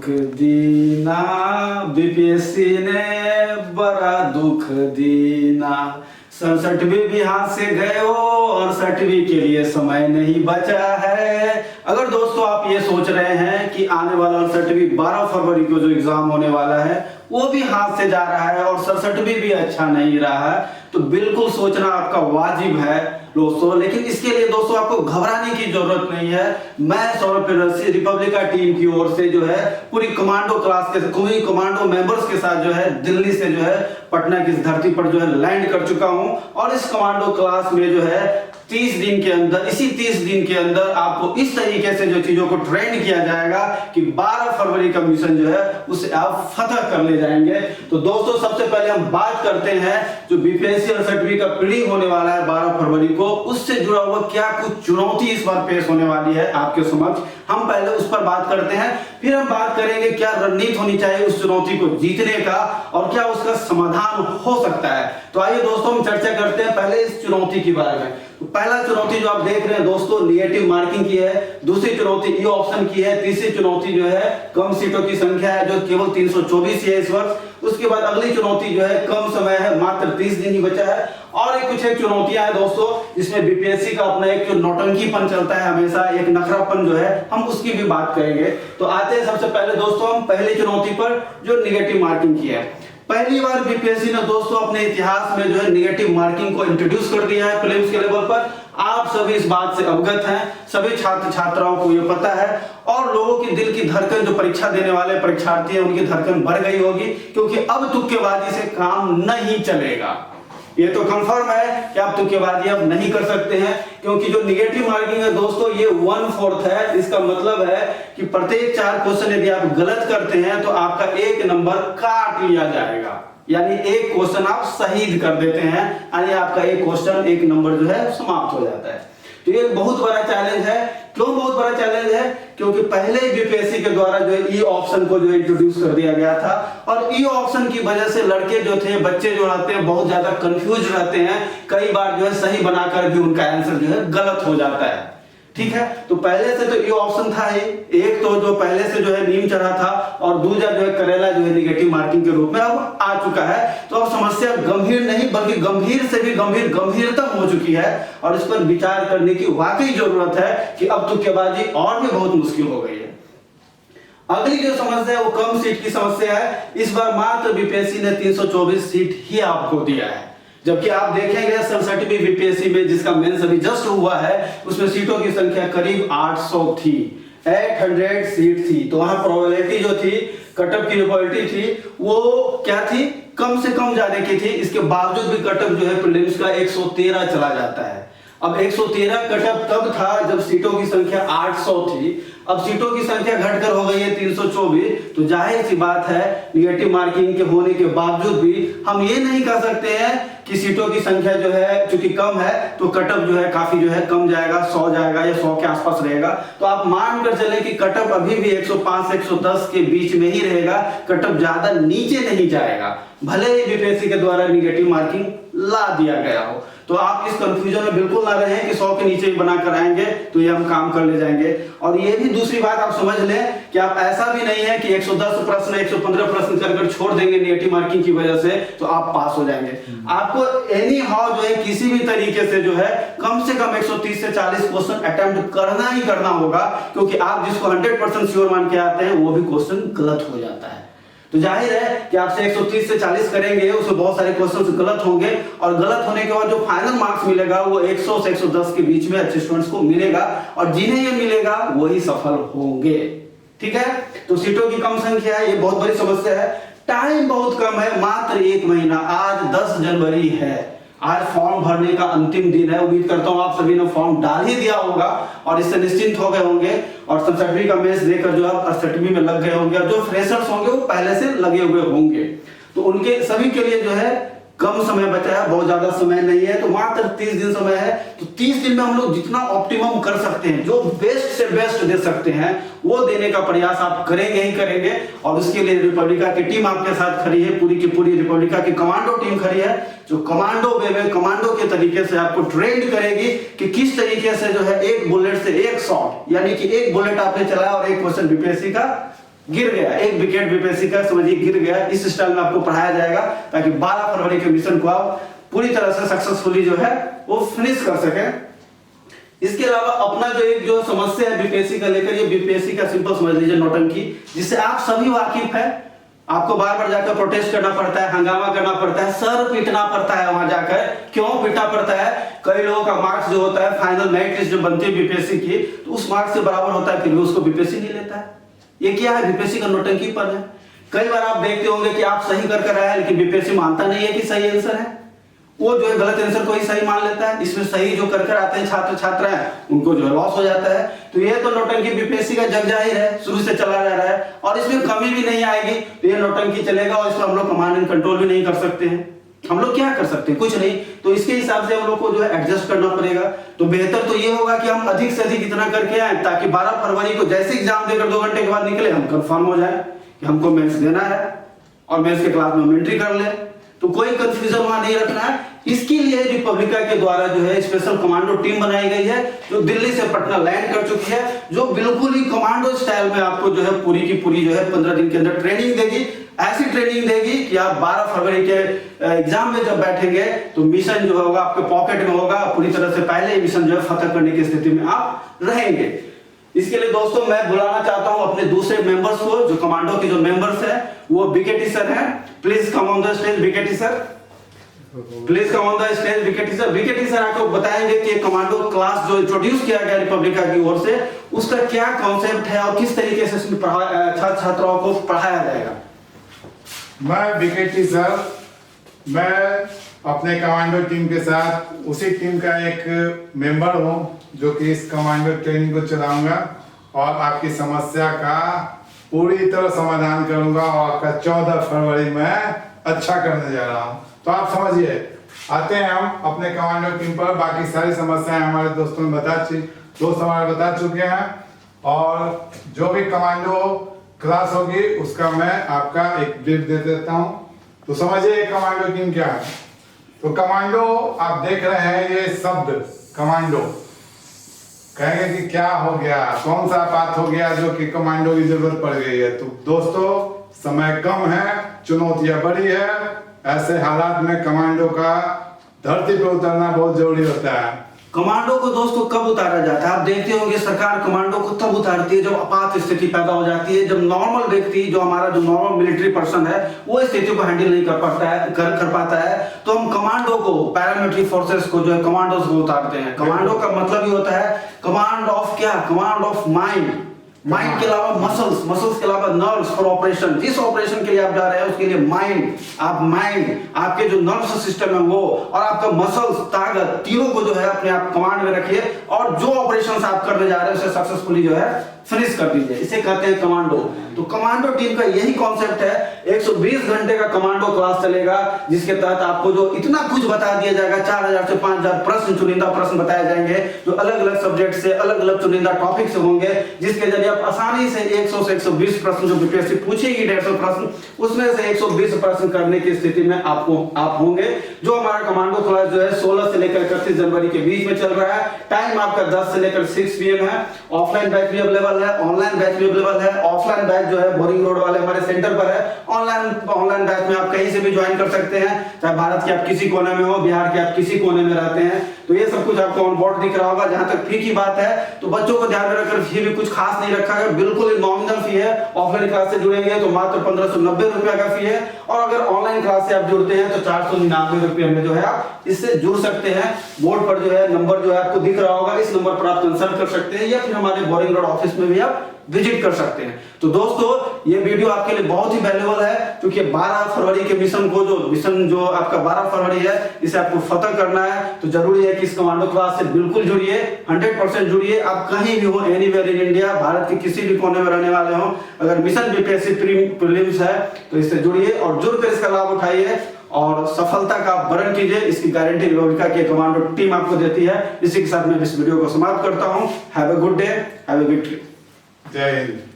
दुख दीना, बीपीएससी ने बड़ा दुख दीना। 67वीं भी हाथ से गए हो और 60वीं के लिए समय नहीं बचा है। अगर दोस्तों आप ये सोच रहे हैं कि आने वाला 68वीं 12 फरवरी को जो एग्जाम होने वाला है वो भी हाथ से जा रहा है और 67वीं भी अच्छा नहीं रहा है, तो बिल्कुल सोचना आपका वाजिब है दोस्तों। लेकिन इसके लिए दोस्तों आपको घबराने की जरूरत नहीं है। मैं सौरभ रिपब्लिका टीम की ओर से जो है पूरी कमांडो क्लास के पूरी कमांडो मेंबर्स के साथ जो है दिल्ली से जो है पटना की धरती पर जो है लैंड कर चुका हूं और इस कमांडो क्लास में जो है 30 दिन के अंदर, इसी 30 दिन के अंदर आपको इस तरीके से जो चीजों को ट्रेंड किया जाएगा कि 12 फरवरी का मिशन जो है उसे आप फतह कर ले जाएंगे। तो दोस्तों सबसे पहले हम बात करते हैं जो बीपीएससी और 60वीं का प्री होने वाला है 12 फरवरी को, उससे जुड़ा हुआ क्या कुछ चुनौती इस बार पेश होने वाली है आपके समक्ष। हम पहले उस पर बात करते हैं, फिर हम बात करेंगे क्या रणनीति होनी चाहिए उस चुनौती को जीतने का और क्या उसका समाधान हो सकता है। तो आइए दोस्तों हम चर्चा करते हैं पहले इस चुनौती के बारे में। तो पहला चुनौती जो आप देख रहे हैं दोस्तों नेगेटिव मार्किंग की है, दूसरी चुनौती ई ऑप्शन की है, तीसरी चुनौती जो है कम सीटों की संख्या है जो केवल 324 है इस वर्ष। उसके बाद अगली चुनौती जो है कम समय है, मात्र 30 दिन ही बचा है। और एक चुनौतियां हैं दोस्तों जिसमें बीपीएससी का अपना एक जो नौटंकीपन चलता है हमेशा, एक नखरापन जो है हम उसकी भी बात करेंगे। तो आते हैं सबसे पहले दोस्तों हम पहली चुनौती पर जो नेगेटिव मार्किंग की है। पहली बार बीपीएससी ने दोस्तों अपने इतिहास में जो है नेगेटिव मार्किंग को इंट्रोड्यूस कर दिया है प्रीलिम्स के लेवल पर। आप सभी इस बात से अवगत हैं, सभी छात्र छात्राओं को ये पता है और लोगों की दिल की धड़कन जो परीक्षा देने वाले परीक्षार्थी हैं उनकी धड़कन बढ़ गई होगी, क्योंकि अब तुक्केबाजी से काम नहीं चलेगा। ये तो कंफर्म है कि आप तुक्केबाजी अब नहीं कर सकते हैं, क्योंकि जो नेगेटिव मार्किंग है दोस्तों ये 1/4 है। इसका मतलब है कि प्रत्येक 4 क्वेश्चन यदि आप गलत करते हैं तो आपका 1 नंबर काट लिया जाएगा, यानी एक क्वेश्चन आप शहीद कर देते हैं, यानी आपका एक क्वेश्चन 1 नंबर जो है समाप्त हो जाता है। तो ये बहुत बड़ा चैलेंज है। क्यों बहुत बड़ा चैलेंज है? क्योंकि पहले ही बीपीएससी के द्वारा जो है ई ऑप्शन को जो इंट्रोड्यूस कर दिया गया था और ई ऑप्शन की वजह से लड़के जो थे, बच्चे जो रहते हैं बहुत ज्यादा कंफ्यूज रहते हैं, कई बार जो है सही बनाकर भी उनका आंसर जो है गलत हो जाता है। ठीक है, तो पहले से तो ये ऑप्शन था ही, एक तो जो पहले से जो है नीम चढ़ा था और दूसरा जो है करेला जो है नेगेटिव मार्किंग के रूप में अब आ चुका है। तो अब समस्या गंभीर नहीं बल्कि गंभीर से भी गंभीरतम हो चुकी है और इस पर विचार करने की वाकई जरूरत है कि अब तुक्केबाजी और भी बहुत मुश्किल हो गई है। अगली जो समस्या है वो कम सीट की समस्या है। इस बार मात्र बीपीएससी ने 324 सीट ही आपको दिया है, जबकि आप देखेंगे 67वीं बीपीएससी में जिसका मेंस अभी जस्ट हुआ है उसमें सीटों की संख्या करीब 800 थी, 800 सीट थी। तो वहां प्रोबेबिलिटी जो थी, कटअप की प्रोबेबिलिटी थी वो क्या थी, कम से कम जाने की थी। इसके बावजूद भी कटअप जो है प्रीलिम्स का 113 चला जाता है। अब 113 कटअप तब था जब सीटों की संख्या 800 थी, अब सीटों की संख्या घटकर हो गई है 324। तो जाहिर सी बात है निगेटिव मार्किंग के होने के बावजूद भी हम ये नहीं कह सकते हैं कि सीटों की संख्या जो है चूंकि कम है तो कटअप जो है काफी जो है कम जाएगा, 100 जाएगा या 100 के आसपास रहेगा। तो आप मान कर चले कि कटअप अभी भी 105 से 110 के बीच में ही रहेगा, कटअप ज्यादा नीचे नहीं जाएगा, भले ही बीपीएससी के द्वारा निगेटिव मार्किंग ला दिया गया हो। तो आप इस कंफ्यूजन में बिल्कुल ना रहें कि 100 के नीचे ही बनाकर आएंगे तो ये हम काम कर ले जाएंगे। और ये भी दूसरी बात आप समझ लें कि आप ऐसा भी नहीं है कि 110 प्रश्न 115 प्रश्न कर छोड़ देंगे नेगेटिव मार्किंग की वजह से तो आप पास हो जाएंगे। आपको एनी हाउ जो है किसी भी तरीके से जो है कम से कम 130 से 40 क्वेश्चन अटेम्प्ट करना ही करना होगा, क्योंकि आप जिसको 100% श्योर मान के आते हैं वो भी क्वेश्चन गलत हो जाता है। तो जाहिर है कि आपसे 130 से 40 करेंगे उसमें बहुत सारे क्वेश्चंस गलत होंगे और गलत होने के बाद जो फाइनल मार्क्स मिलेगा वो 100 से 110 के बीच में अच्छे स्टूडेंट्स को मिलेगा और जिन्हें ये मिलेगा वही सफल होंगे। ठीक है, तो सीटों की कम संख्या है, ये बहुत बड़ी समस्या है। टाइम बहुत कम है, मात्र 1 महीना, आज 10 जनवरी है, आज फॉर्म भरने का अंतिम दिन है। उम्मीद करता हूं आप सभी ने फॉर्म डाल ही दिया होगा और इससे निश्चिंत हो गए होंगे और 67वीं का मेंस देकर जो आप 68वीं में लग गए होंगे और जो फ्रेशर्स होंगे वो पहले से लगे हुए होंगे। तो उनके सभी के लिए जो है कम समय बचा है, बहुत ज्यादा समय नहीं है, तो मात्र 30 दिन समय है। तो 30 दिन में हम लोग जितना ऑप्टिमम कर सकते हैं, जो बेस्ट से बेस्ट दे सकते हैं वो देने का प्रयास आप करेंगे ही करेंगे। और उसके लिए रिपब्लिका की टीम आपके साथ खड़ी है, पूरी की पूरी रिपब्लिका की कमांडो टीम खड़ी है, जो कमांडो वे में कमांडो के तरीके से आपको ट्रेंड करेगी कि किस तरीके से जो है एक बुलेट से एक शॉट, यानी कि एक बुलेट आपने चलाया और एक क्वेश्चन बीपीएससी का गिर गया, एक विकेट बीपीएससी का समझिए गिर गया, इस स्टाइल में आपको पढ़ाया जाएगा ताकि 12 फरवरी के मिशन को आप पूरी तरह से सक्सेसफुली जो है वो फिनिश कर सके। इसके अलावा अपना जो एक जो समस्या है बीपीएससी का लेकर, ये बीपीएससी का सिंपल समझ लीजिए नौटंकी, जिससे आप सभी वाकिफ है। आपको बार बार जाकर प्रोटेस्ट करना पड़ता है, हंगामा करना पड़ता है, सर पीटना पड़ता है वहां जाकर। क्यों पीटना पड़ता है? कई लोगों का मार्क्स जो होता है फाइनल मेरिट लिस्ट जो बनती है बीपीएससी की, तो उस मार्क्स से बराबर होता है, फिर भी उसको बीपीएससी नहीं लेता है। ये क्या है? बीपीएससी का नौटंकीपन है। कई बार आप देखते होंगे कि आप सही कर आए लेकिन बीपीएससी मानता नहीं है कि सही आंसर है, वो जो है गलत आंसर को ही सही मान लेता है। इसमें सही जो कर आते हैं छात्र छात्राएं, उनको जो है लॉस हो जाता है। तो ये तो नौटंकी बीपीएससी का जग जाहिर है, शुरू से चला जा रहा है और इसमें कमी भी नहीं आएगी। तो ये नौटंकी चलेगा और इसको हम लोग कमांड एंड कंट्रोल भी नहीं कर सकते हैं। हम लोग क्या कर सकते हैं? कुछ नहीं। तो इसके हिसाब से हम लोग को जो है एडजस्ट करना पड़ेगा। तो बेहतर तो ये होगा कि हम अधिक से अधिक इतना करके आए ताकि 12 फरवरी को जैसे एग्जाम देकर 2 घंटे के बाद निकले, हम कंफर्म हो जाए कि हमको मेंस देना है और मेंस के क्लास में हम एंट्री कर ले। तो कोई कंफ्यूजन वहां नहीं रखना है। इसके लिए रिपब्लिका के द्वारा जो है स्पेशल कमांडो टीम बनाई गई है, जो दिल्ली से पटना लैंड कर चुकी है, जो बिल्कुल ही कमांडो स्टाइल में आपको जो है पूरी की पूरी जो है 15 दिन के अंदर ट्रेनिंग देगी। ऐसी ट्रेनिंग देगी कि आप 12 फरवरी के एग्जाम में जब बैठेंगे तो मिशन जो होगा आपके पॉकेट में होगा, पूरी तरह से पहले मिशन जो है फतह करने की स्थिति में आप रहेंगे। इसके लिए दोस्तों मैं बुलाना चाहता हूं अपने दूसरे मेंबर्स को, जो कमांडो के जो मेंबर्स हैं, वो बीकेटी सर हैं। Please come on the stage BKT sir, please come on the stage BKT sir. BKT sir आपको बताएंगे कि कमांडो क्लास जो इंट्रोड्यूस किया गया रिपब्लिका की ओर से, उसका क्या कॉन्सेप्ट है और किस तरीके से इसमें छात्र छात्राओं को पढ़ाया जाएगा। मैं बीकेटी सर, मैं अपने कमांडो टीम के साथ उसी टीम का एक मेंबर हूं जो कि इस कमांडो ट्रेनिंग को चलाऊंगा और आपकी समस्या का पूरी तरह समाधान करूंगा और आपका 14 फरवरी में अच्छा करने जा रहा हूं। तो आप समझिए, आते हैं हम अपने कमांडो टीम पर। बाकी सारी समस्याएं हमारे दोस्त हमारे बता चुके हैं और जो भी कमांडो क्लास होगी उसका मैं आपका एक ब्रीफ दे देता हूं। तो समझिए कमांडो टीम क्या है। तो कमांडो आप देख रहे हैं, ये शब्द कमांडो, कहेंगे कि क्या हो गया, कौन सा बात हो गया जो कि कमांडो की जरूरत पड़ गई है। तो दोस्तों समय कम है, चुनौतियां बड़ी है, ऐसे हालात में कमांडो का धरती पे उतरना बहुत जरूरी होता है। कमांडो को दोस्तों कब उतारा जाता है? आप देखते होंगे सरकार कमांडो को तब उतारती है जब आपात स्थिति पैदा हो जाती है, जब नॉर्मल व्यक्ति जो हमारा जो नॉर्मल मिलिट्री पर्सन है वो स्थिति को हैंडल नहीं कर पाता है तो हम कमांडो को, पैरामिलिट्री फोर्सेस को जो है कमांडोज को उतारते हैं। कमांडो का मतलब ही होता है कमांड ऑफ क्या? Command of mind. माइंड के अलावा मसल्स, मसल्स के अलावा नर्व्स फॉर ऑपरेशन। जिस ऑपरेशन के लिए आप जा रहे हैं उसके लिए माइंड, आपके जो नर्व सिस्टम है वो और आपका मसल्स, ताकत, तीनों को जो है अपने आप कमांड में रखिए और जो ऑपरेशंस आप करने जा रहे हैं उसे सक्सेसफुली जो है फिनिश कर दीजिए। इसे कहते हैं कमांडो। तो कमांडो टीम का यही कॉन्सेप्ट है। 120 घंटे का कमांडो क्लास चलेगा जिसके तहत आपको जो इतना कुछ बता दिया जाएगा, 4000 से 5000 प्रश्न, चुनिंदा प्रश्न बताए जाएंगे जो अलग अलग सब्जेक्ट से, अलग अलग चुनिंदा टॉपिक से होंगे, जिसके जरिए आप आसानी से 100 से 120 प्रश्न जो बीपीएससी पूछेगी 150 प्रश्न, उसमें से 120 प्रश्न करने की स्थिति में आप होंगे। जो हमारा कमांडो क्लास जो है 16 से लेकर 31 जनवरी के बीच में चल रहा है। टाइम आपका 10 से लेकर 6 PM है। ऑफलाइन बैच भी अवेलेबल है, ऑनलाइन बैच भी अवेलेबल है। ऑफलाइन बैच जो है बोरिंग रोड वाले हमारे सेंटर पर है। ऑनलाइन बैच में आप कहीं से भी ज्वाइन कर सकते हैं, चाहे भारत के आप किसी कोने में हो, बिहार के आप किसी कोने में रहते हैं। तो ये सब कुछ आपको ऑन बोर्ड दिख रहा होगा। जहां तक फी की बात है तो बच्चों को ध्यान में रखकर फी भी कुछ खास नहीं रखा है, बिल्कुल ही नॉमिनल फी है। ऑफलाइन क्लास से जुड़ेंगे तो मात्र 1590 रुपया का फी है और अगर ऑनलाइन क्लास से आप जुड़ते हैं तो 499 रुपये में जो है आप इससे जुड़ सकते हैं। बोर्ड पर जो है नंबर जो है आपको दिख रहा होगा, इस नंबर पर आप कंसल्ट कर सकते हैं या फिर हमारे बोरिंग रोड ऑफिस में भी आप विजिट कर सकते हैं। तो दोस्तों ये वीडियो आपके लिए बहुत ही वैल्यूएबल है क्योंकि 12 फरवरी के मिशन जो आपका 12 फरवरी है, इसे आपको फतह करना है। तो जरूरी है कि इस कमांडो क्लास से बिल्कुल जुड़िए, 100% जुड़िए। आप कहीं भी हो, एनीवेयर इन इंडिया, भारत के किसी भी कोने में रहने वाले हो, अगर मिशन बीपीएससी प्रीलिम्स है तो इससे जुड़िए और जुड़कर इसका लाभ उठाइए और सफलता का वरण कीजिए। इसकी गारंटी रिपब्लिका की कमांडो टीम आपको देती है। इसी के साथ मैं इस वीडियो को समाप्त करता हूं। Have a good day, have a victory. जय हिंद।